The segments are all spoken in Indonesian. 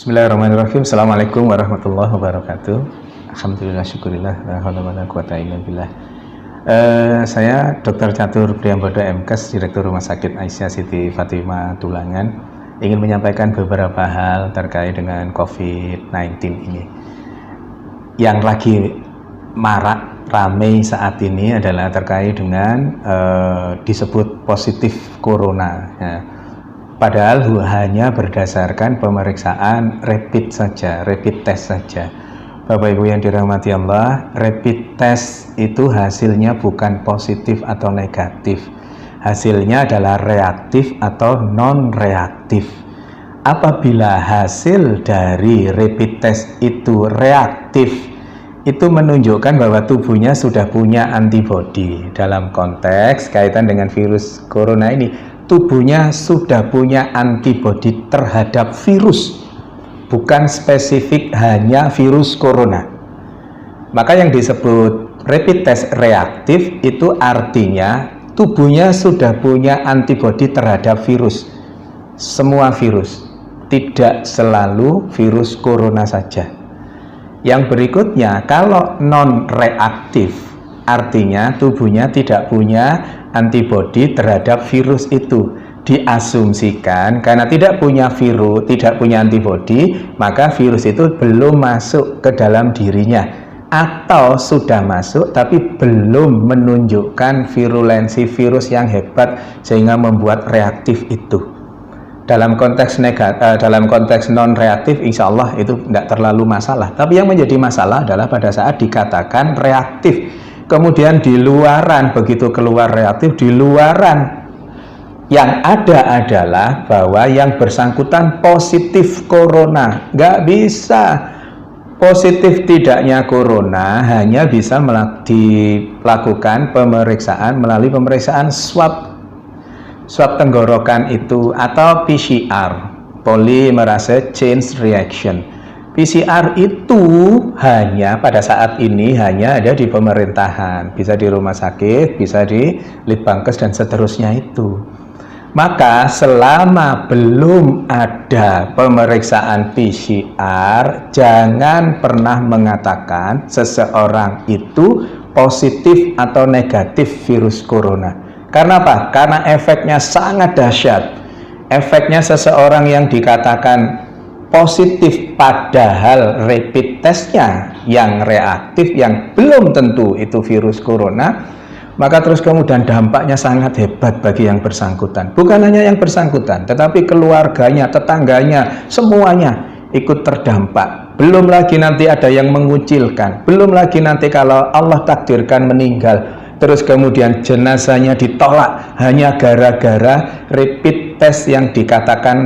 Bismillahirrahmanirrahim. Assalamualaikum warahmatullahi wabarakatuh. Alhamdulillah, syukurillah, la haula wala quwata illa billah. Saya Dr. Catur Priambodo MKes, Direktur Rumah Sakit Aisyah Siti Fatimah Tulangan, ingin menyampaikan beberapa hal terkait dengan COVID-19 ini. Yang lagi marak ramai saat ini adalah terkait dengan disebut positif corona ya. Padahal hanya berdasarkan pemeriksaan rapid saja, rapid test saja. Bapak Ibu yang dirahmati Allah, rapid test itu hasilnya bukan positif atau negatif. Hasilnya adalah reaktif atau non-reaktif. Apabila hasil dari rapid test itu reaktif, itu menunjukkan bahwa tubuhnya sudah punya antibodi. Dalam konteks kaitan dengan virus corona ini, tubuhnya sudah punya antibodi terhadap virus, bukan spesifik hanya virus corona. Maka yang disebut rapid test reaktif itu artinya tubuhnya sudah punya antibodi terhadap virus, semua virus, tidak selalu virus corona saja. Yang berikutnya, kalau non reaktif artinya tubuhnya tidak punya antibodi terhadap virus itu. Diasumsikan karena tidak punya virus, tidak punya antibodi, maka virus itu belum masuk ke dalam dirinya, atau sudah masuk tapi belum menunjukkan virulensi virus yang hebat sehingga membuat reaktif itu. Dalam konteks dalam konteks non reaktif, insya Allah itu tidak terlalu masalah. Tapi yang menjadi masalah adalah pada saat dikatakan reaktif, kemudian di luaran, begitu keluar reaktif, di luaran yang ada adalah bahwa yang bersangkutan positif corona. Nggak bisa. Positif tidaknya corona hanya bisa dilakukan pemeriksaan melalui pemeriksaan swab tenggorokan itu, atau PCR, polymerase chain reaction. PCR itu hanya pada saat ini hanya ada di pemerintahan, bisa di rumah sakit, bisa di Litbangkes dan seterusnya itu. Maka selama belum ada pemeriksaan PCR, jangan pernah mengatakan seseorang itu positif atau negatif virus corona. Karena apa? Karena efeknya sangat dahsyat. Efeknya seseorang yang dikatakan positif padahal rapid testnya yang reaktif, yang belum tentu itu virus corona, maka terus kemudian dampaknya sangat hebat bagi yang bersangkutan. Bukan hanya yang bersangkutan, tetapi keluarganya, tetangganya, semuanya ikut terdampak. Belum lagi nanti ada yang mengucilkan, belum lagi nanti kalau Allah takdirkan meninggal, terus kemudian jenazahnya ditolak hanya gara-gara rapid test yang dikatakan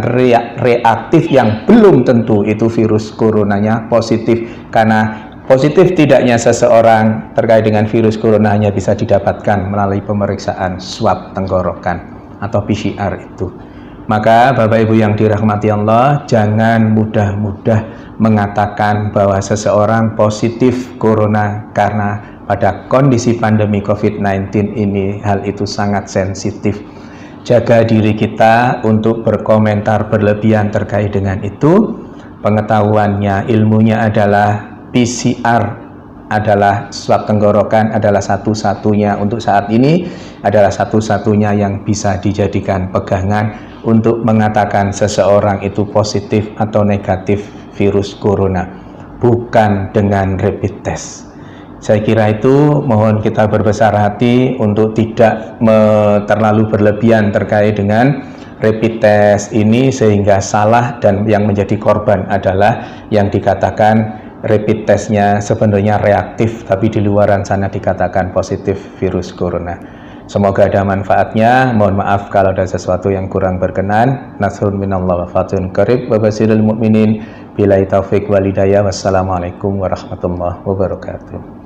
reaktif, yang belum tentu itu virus coronanya positif. Karena positif tidaknya seseorang terkait dengan virus corona hanya bisa didapatkan melalui pemeriksaan swab tenggorokan atau PCR itu. Maka Bapak Ibu yang dirahmati Allah, jangan mudah-mudah mengatakan bahwa seseorang positif corona, karena pada kondisi pandemi COVID-19 ini hal itu sangat sensitif. Jaga diri kita untuk berkomentar berlebihan terkait dengan itu. Pengetahuannya, ilmunya adalah PCR adalah swab tenggorokan, adalah satu-satunya untuk saat ini, adalah satu-satunya yang bisa dijadikan pegangan untuk mengatakan seseorang itu positif atau negatif virus corona, bukan dengan rapid test. Saya kira itu, mohon kita berbesar hati untuk tidak terlalu berlebihan terkait dengan rapid test ini sehingga salah, dan yang menjadi korban adalah yang dikatakan rapid testnya sebenarnya reaktif tapi di luaran sana dikatakan positif virus corona. Semoga ada manfaatnya. Mohon maaf kalau ada sesuatu yang kurang berkenan. Nasrun minallah wa fatun qarib wa basirul mu'minin. Billahi taufiq wal hidayah. Wassalamualaikum warahmatullahi wabarakatuh.